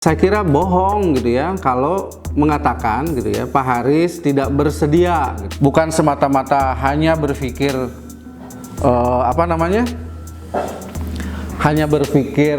Saya kira bohong gitu ya kalau mengatakan gitu ya Pak Haris tidak bersedia, bukan semata-mata hanya berpikir hanya berpikir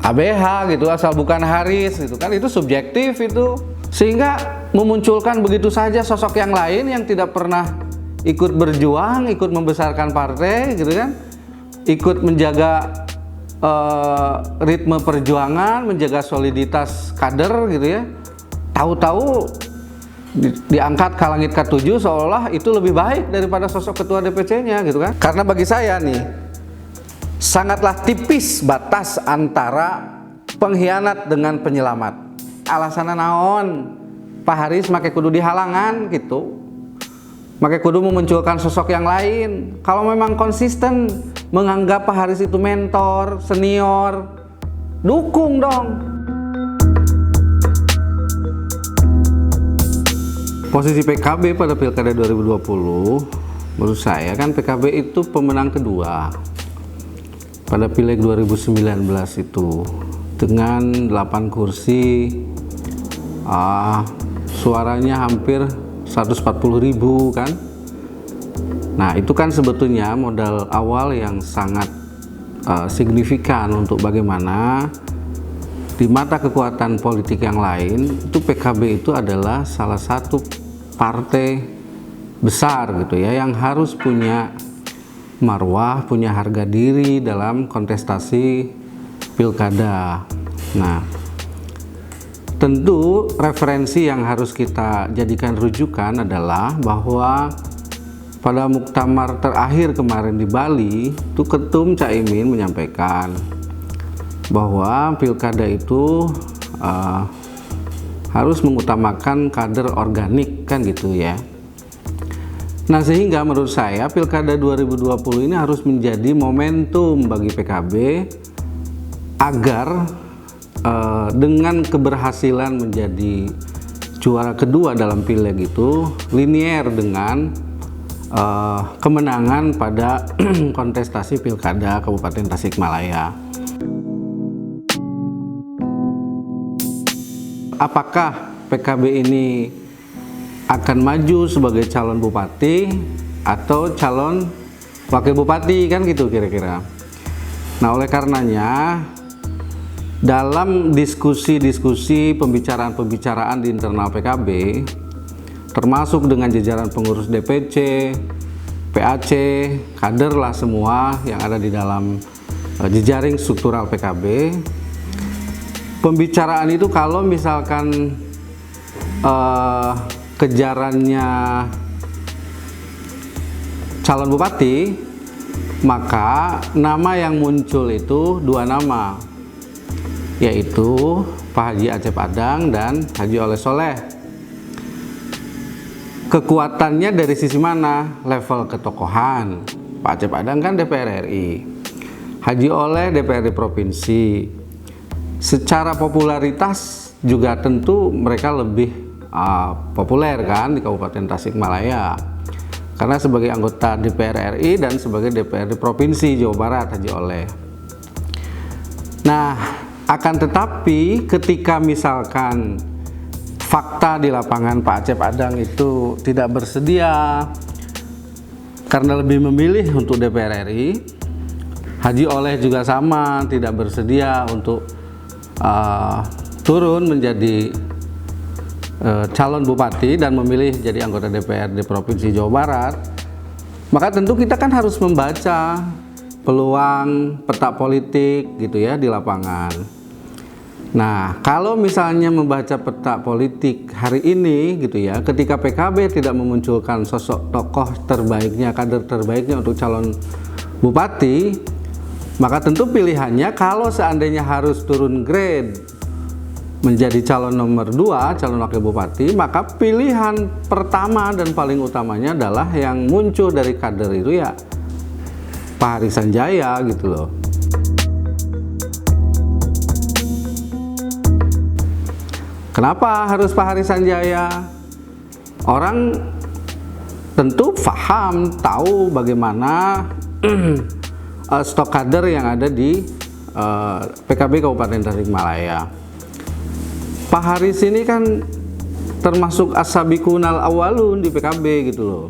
ABH gitu asal bukan Haris gitu kan, itu subjektif itu, sehingga memunculkan begitu saja sosok yang lain yang tidak pernah ikut berjuang, ikut membesarkan partai gitu kan, ikut menjaga ritme perjuangan, menjaga soliditas kader gitu ya. Tahu-tahu diangkat ke langit ke-7 seolah itu lebih baik daripada sosok ketua DPC-nya gitu kan. Karena bagi saya nih sangatlah tipis batas antara pengkhianat dengan penyelamat. Alasanna naon Pak Haris make kudu dihalangan gitu, make kudu memunculkan sosok yang lain. Kalau memang konsisten menganggap Pak Haris itu mentor, senior, dukung dong. Posisi PKB pada Pilkada 2020, menurut saya kan PKB itu pemenang kedua pada Pileg 2019 itu dengan 8 kursi, suaranya hampir 140.000 kan. Nah itu kan sebetulnya modal awal yang sangat signifikan untuk bagaimana di mata kekuatan politik yang lain itu PKB itu adalah salah satu partai besar gitu ya, yang harus punya marwah, punya harga diri dalam kontestasi pilkada. Nah tentu referensi yang harus kita jadikan rujukan adalah bahwa pada muktamar terakhir kemarin di Bali, itu Ketum Caimin menyampaikan bahwa pilkada itu harus mengutamakan kader organik kan gitu ya. Nah sehingga menurut saya pilkada 2020 ini harus menjadi momentum bagi PKB agar dengan keberhasilan menjadi juara kedua dalam pileg itu linier dengan kemenangan pada kontestasi pilkada Kabupaten Tasikmalaya. Apakah PKB ini akan maju sebagai calon bupati atau calon wakil bupati kan gitu kira-kira. Nah oleh karenanya dalam diskusi-diskusi pembicaraan di internal PKB termasuk dengan jajaran pengurus DPC, PAC, kader lah semua yang ada di dalam jejaring struktural PKB. Pembicaraan itu kalau misalkan kejarannya calon bupati, maka nama yang muncul itu 2 nama, yaitu Pak Haji Acep Adang dan Haji Oleh Soleh. Kekuatannya dari sisi mana? Level ketokohan. Pak Acep Adang kan DPR RI, Haji Oleh DPRD Provinsi. Secara popularitas juga tentu mereka lebih populer kan di Kabupaten Tasikmalaya, karena sebagai anggota DPR RI dan sebagai DPRD Provinsi Jawa Barat Haji Oleh. Nah akan tetapi ketika misalkan fakta di lapangan Pak Acep Adang itu tidak bersedia karena lebih memilih untuk DPR RI, Haji Oleh juga sama tidak bersedia untuk turun menjadi calon bupati dan memilih jadi anggota DPR di Provinsi Jawa Barat, maka tentu kita kan harus membaca peluang peta politik gitu ya di lapangan. Nah, kalau misalnya membaca peta politik hari ini gitu ya, ketika PKB tidak memunculkan sosok tokoh terbaiknya, kader terbaiknya untuk calon bupati, maka tentu pilihannya kalau seandainya harus turun grade menjadi calon nomor 2, calon wakil bupati, maka pilihan pertama dan paling utamanya adalah yang muncul dari kader itu ya Pak Haris Sanjaya gitu loh. Kenapa harus Pak Haris Sanjaya? Orang tentu paham, tahu bagaimana stok kader yang ada di PKB Kabupaten Tasikmalaya. Pak Haris ini kan termasuk as-sabiqunal awwalun di PKB gitu loh.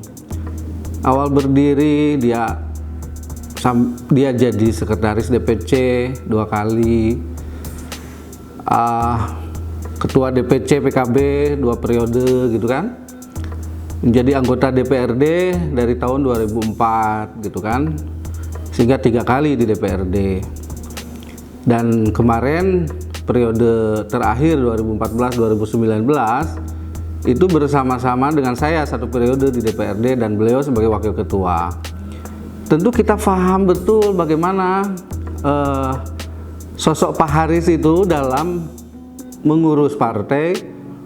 Awal berdiri dia jadi sekretaris DPC 2 kali, ketua DPC PKB 2 periode gitu kan, menjadi anggota DPRD dari tahun 2004 gitu kan, sehingga 3 kali di DPRD. Dan kemarin periode terakhir 2014-2019 itu bersama-sama dengan saya 1 periode di DPRD dan beliau sebagai wakil ketua. Tentu kita paham betul bagaimana sosok Pak Haris itu dalam mengurus partai,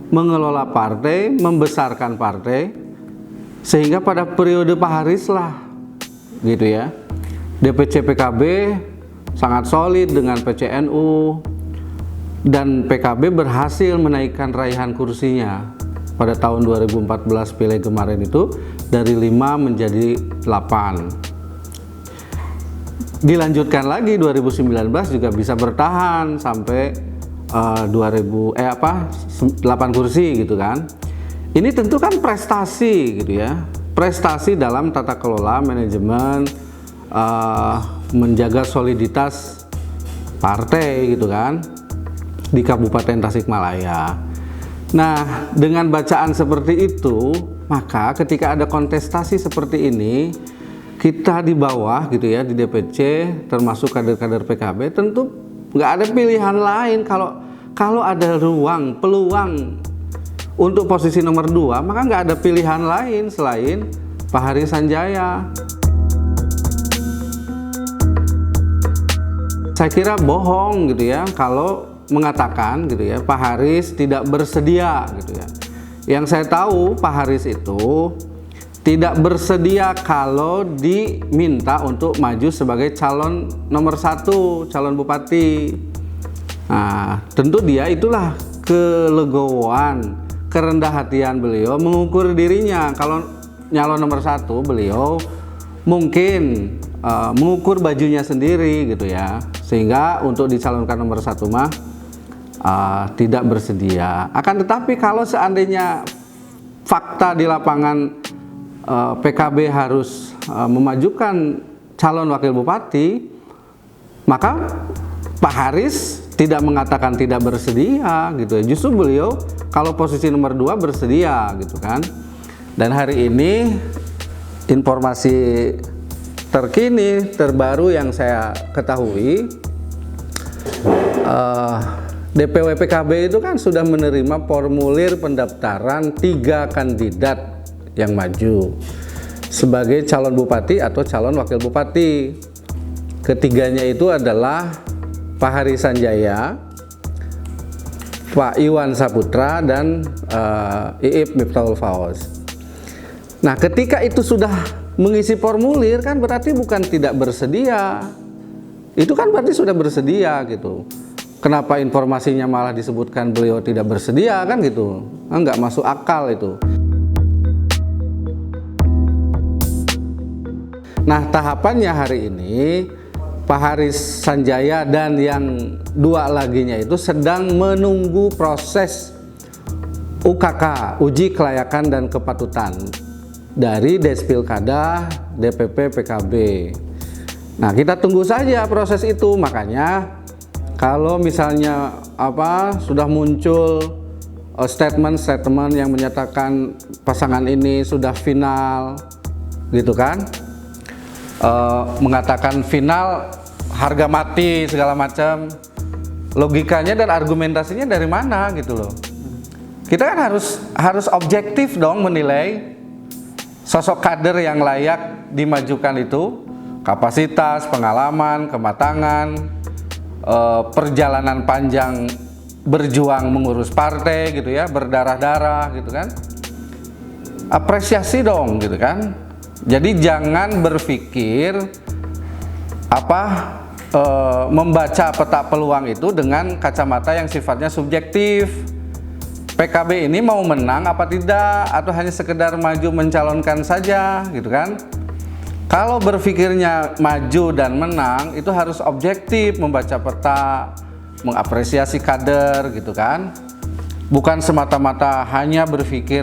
mengelola partai, membesarkan partai, sehingga pada periode Pak Haris lah gitu ya, DPC PKB sangat solid dengan PCNU, dan PKB berhasil menaikkan raihan kursinya pada tahun 2014 pileg kemarin itu dari 5 menjadi 8. Dilanjutkan lagi 2019 juga bisa bertahan sampai 8 kursi gitu kan. Ini tentu kan prestasi gitu ya, prestasi dalam tata kelola manajemen, menjaga soliditas partai gitu kan di Kabupaten Tasikmalaya. Nah, dengan bacaan seperti itu, maka ketika ada kontestasi seperti ini, kita di bawah gitu ya, di DPC termasuk kader-kader PKB, tentu nggak ada pilihan lain. Kalau ada peluang untuk posisi nomor 2, maka nggak ada pilihan lain selain Pak Haris Sanjaya. Saya kira bohong gitu ya kalau mengatakan gitu ya Pak Haris tidak bersedia gitu ya. Yang saya tahu Pak Haris itu tidak bersedia kalau diminta untuk maju sebagai calon nomor 1, calon bupati. Nah, tentu dia itulah kelegowoan, kerendah hatian beliau mengukur dirinya. Kalau nyalon nomor 1 beliau mungkin mengukur bajunya sendiri gitu ya, sehingga untuk dicalonkan nomor 1 mah tidak bersedia. Akan tetapi kalau seandainya fakta di lapangan PKB harus memajukan calon wakil bupati, maka Pak Haris tidak mengatakan tidak bersedia gitu ya. Justru beliau kalau posisi nomor 2 bersedia gitu kan. Dan hari ini informasi terkini terbaru yang saya ketahui, DPW PKB itu kan sudah menerima formulir pendaftaran 3 kandidat yang maju sebagai calon bupati atau calon wakil bupati. Ketiganya itu adalah Pak Haris Sanjaya, Pak Iwan Saputra, dan Iip Miftahul Fauz. Nah, ketika itu sudah mengisi formulir kan berarti bukan tidak bersedia. Itu kan berarti sudah bersedia gitu. Kenapa informasinya malah disebutkan beliau tidak bersedia kan gitu? Nggak masuk akal itu. Nah, tahapannya hari ini Pak Haris Sanjaya dan yang 2 laginya itu sedang menunggu proses UKK, uji kelayakan dan kepatutan dari Despilkada DPP PKB. Nah, kita tunggu saja proses itu. Makanya kalau misalnya sudah muncul statement yang menyatakan pasangan ini sudah final gitu kan, mengatakan final harga mati segala macam, logikanya dan argumentasinya dari mana gitu loh. Kita kan harus objektif dong menilai sosok kader yang layak dimajukan itu, kapasitas, pengalaman, kematangan, perjalanan panjang berjuang mengurus partai gitu ya, berdarah-darah gitu kan. Apresiasi dong gitu kan. Jadi jangan berpikir membaca peta peluang itu dengan kacamata yang sifatnya subjektif. PKB ini mau menang apa tidak, atau hanya sekedar maju mencalonkan saja gitu kan. Kalau berpikirnya maju dan menang itu harus objektif, membaca peta, mengapresiasi kader gitu kan. Bukan semata-mata hanya berpikir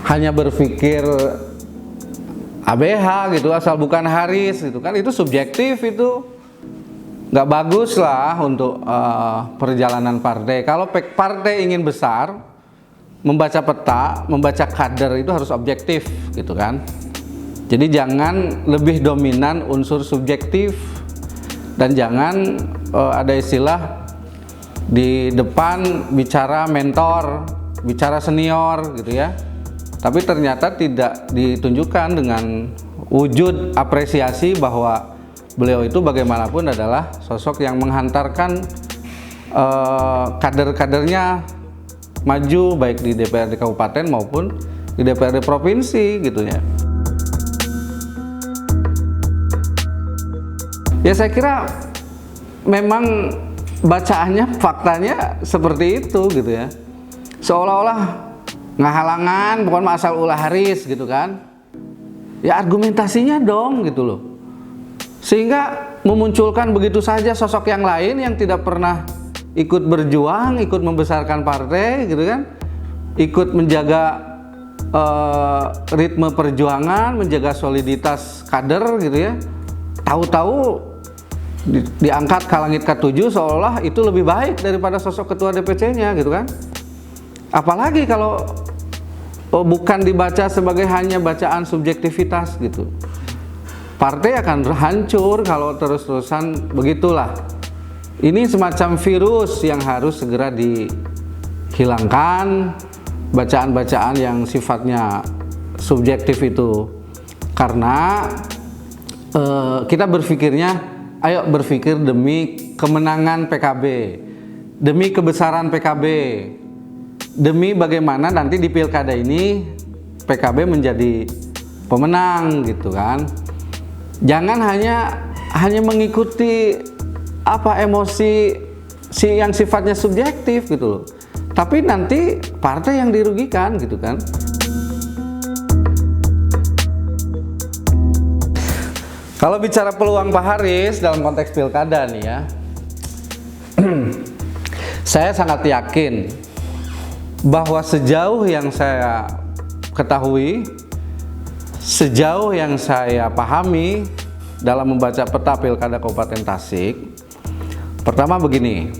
hanya berpikir ABH gitu, asal bukan Haris gitu kan. Itu subjektif, itu nggak bagus lah untuk perjalanan partai. Kalau partai ingin besar, membaca peta, membaca kader itu harus objektif gitu kan. Jadi jangan lebih dominan unsur subjektif, dan jangan ada istilah di depan bicara mentor, bicara senior gitu ya. Tapi ternyata tidak ditunjukkan dengan wujud apresiasi bahwa beliau itu bagaimanapun adalah sosok yang menghantarkan kader-kadernya maju baik di DPRD kabupaten maupun di DPRD provinsi gitu ya. Ya saya kira memang bacaannya, faktanya seperti itu gitu ya. Seolah-olah ngahalangan, bukan asal ulah Haris gitu kan. Ya argumentasinya dong gitu loh. Sehingga memunculkan begitu saja sosok yang lain yang tidak pernah ikut berjuang, ikut membesarkan partai gitu kan, ikut menjaga ritme perjuangan, menjaga soliditas kader gitu ya. Tahu-tahu diangkat ke langit ke-7 seolah itu lebih baik daripada sosok ketua DPC-nya gitu kan. Apalagi kalau bukan dibaca sebagai hanya bacaan subjektivitas gitu. Partai akan hancur kalau terus-terusan begitulah. Ini semacam virus yang harus segera dihilangkan, bacaan-bacaan yang sifatnya subjektif itu. Karena kita berpikirnya, ayo berpikir demi kemenangan PKB, demi kebesaran PKB, demi bagaimana nanti di pilkada ini PKB menjadi pemenang gitu kan. Jangan hanya mengikuti emosi yang sifatnya subjektif gitu loh. Tapi nanti partai yang dirugikan gitu kan. Kalau bicara peluang Pak Haris dalam konteks pilkada nih ya, saya sangat yakin bahwa sejauh yang saya ketahui, sejauh yang saya pahami dalam membaca peta pilkada Kabupaten Tasik, pertama begini,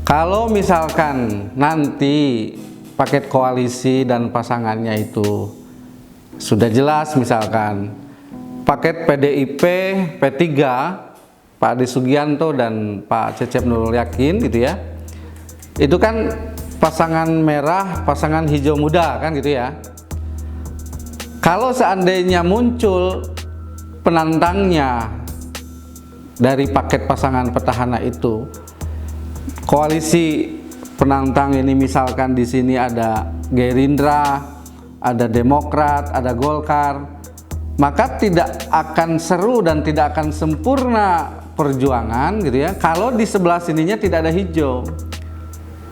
kalau misalkan nanti paket koalisi dan pasangannya itu sudah jelas, misalkan paket PDIP, P3, Pak Adi Sugianto dan Pak Cecep Nurul Yakin gitu ya, itu kan pasangan merah, pasangan hijau muda kan gitu ya. Kalau seandainya muncul penantangnya dari paket pasangan petahana itu, koalisi penantang ini misalkan di sini ada Gerindra, ada Demokrat, ada Golkar, maka tidak akan seru dan tidak akan sempurna perjuangan gitu ya kalau di sebelah sininya tidak ada hijau.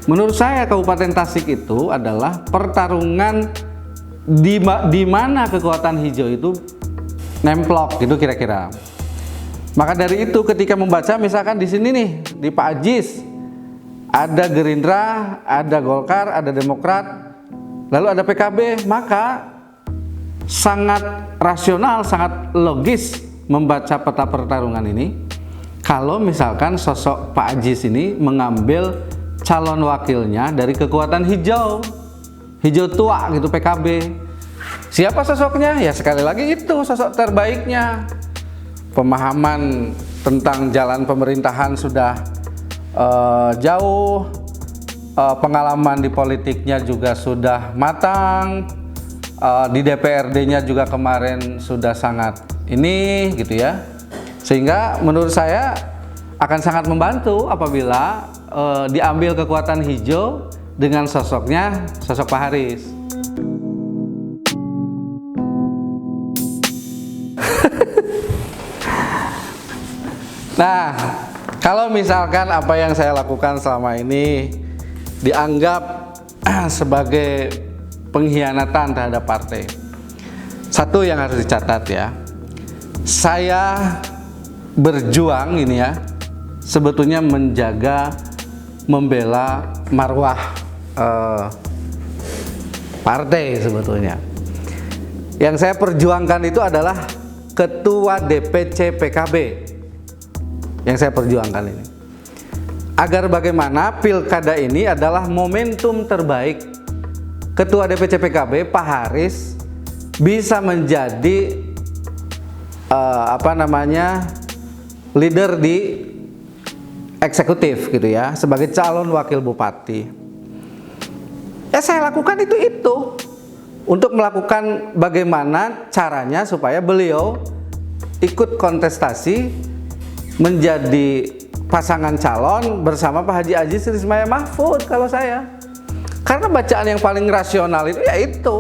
Menurut saya Kabupaten Tasik itu adalah pertarungan di mana kekuatan hijau itu nemplok gitu kira-kira. Maka dari itu ketika membaca misalkan di sini nih di Pak Ajis ada Gerindra, ada Golkar, ada Demokrat, lalu ada PKB, maka sangat rasional, sangat logis membaca peta pertarungan ini kalau misalkan sosok Pak Ajis ini mengambil calon wakilnya dari kekuatan hijau tua gitu, PKB. Siapa sosoknya? Ya sekali lagi itu sosok terbaiknya. Pemahaman tentang jalan pemerintahan sudah jauh, pengalaman di politiknya juga sudah matang, di DPRD-nya juga kemarin sudah sangat ini gitu ya. Sehingga menurut saya akan sangat membantu apabila diambil kekuatan hijau dengan sosoknya, sosok Pak Haris. Nah, kalau misalkan apa yang saya lakukan selama ini dianggap sebagai pengkhianatan terhadap partai, Satu yang harus dicatat ya, saya berjuang ini ya, sebetulnya menjaga, membela marwah partai sebetulnya. Yang saya perjuangkan itu adalah Ketua DPC PKB yang saya perjuangkan ini. Agar bagaimana pilkada ini adalah momentum terbaik Ketua DPC PKB Pak Haris bisa menjadi leader di eksekutif gitu ya, sebagai calon wakil bupati. Ya saya lakukan itu untuk melakukan bagaimana caranya supaya beliau ikut kontestasi menjadi pasangan calon bersama Pak Haji Aziz Rismaya Mahfud kalau saya. Karena bacaan yang paling rasional itu ya itu.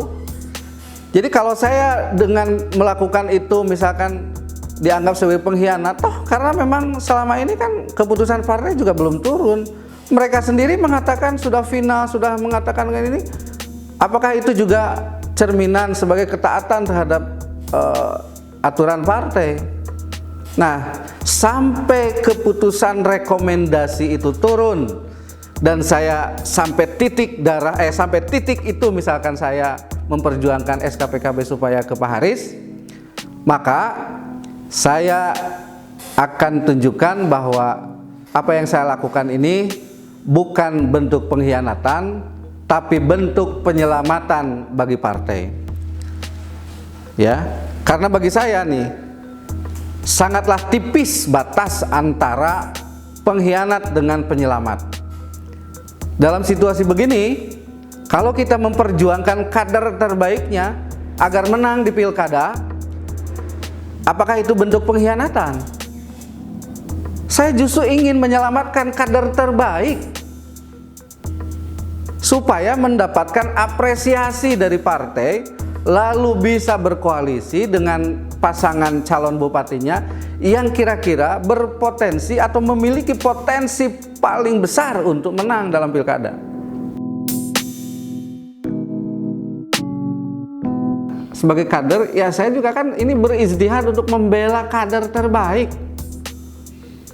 Jadi kalau saya dengan melakukan itu misalkan dianggap sebagai pengkhianat, toh karena memang selama ini kan keputusan partai juga belum turun. Mereka sendiri mengatakan sudah final, sudah mengatakan ini. Apakah itu juga cerminan sebagai ketaatan terhadap aturan partai? Nah, sampai keputusan rekomendasi itu turun dan saya sampai titik itu misalkan saya memperjuangkan SKPKB supaya ke Pak Haris, maka saya akan tunjukkan bahwa apa yang saya lakukan ini bukan bentuk pengkhianatan, tapi bentuk penyelamatan bagi partai. Ya, karena bagi saya nih sangatlah tipis batas antara pengkhianat dengan penyelamat. Dalam situasi begini, kalau kita memperjuangkan kader terbaiknya agar menang di pilkada, apakah itu bentuk pengkhianatan? Saya justru ingin menyelamatkan kader terbaik supaya mendapatkan apresiasi dari partai, lalu bisa berkoalisi dengan pasangan calon bupatinya yang kira-kira berpotensi atau memiliki potensi paling besar untuk menang dalam pilkada. Sebagai kader, ya saya juga kan ini berijtihad untuk membela kader terbaik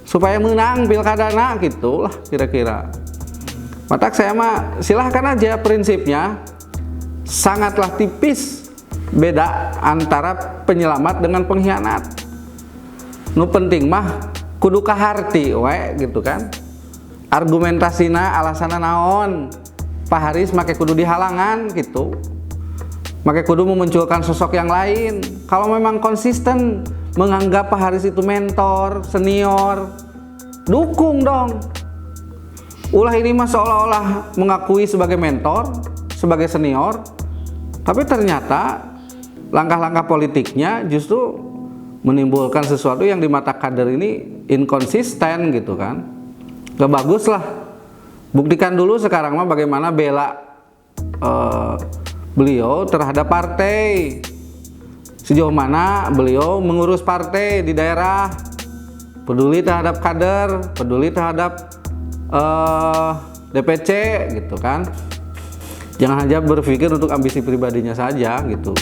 supaya menang pilkada, nah gitulah kira-kira. Maka saya mah silahkan aja, prinsipnya sangatlah tipis beda antara penyelamat dengan pengkhianat. Nu penting mah kudu kaharti we gitu kan. Argumentasina alasana naon, Pak Haris make kudu dihalangan gitu. Make kudu memunculkan sosok yang lain. Kalau memang konsisten menganggap Pak Haris itu mentor, senior, dukung dong. Ulah ini mah seolah-olah mengakui sebagai mentor, sebagai senior, tapi ternyata langkah-langkah politiknya justru menimbulkan sesuatu yang di mata kader ini inkonsisten gitu kan. Gak bagus lah. Buktikan dulu sekarang mah bagaimana bela beliau terhadap partai. Sejauh mana beliau mengurus partai di daerah, peduli terhadap kader, peduli terhadap DPC gitu kan. Jangan hanya berpikir untuk ambisi pribadinya saja gitu.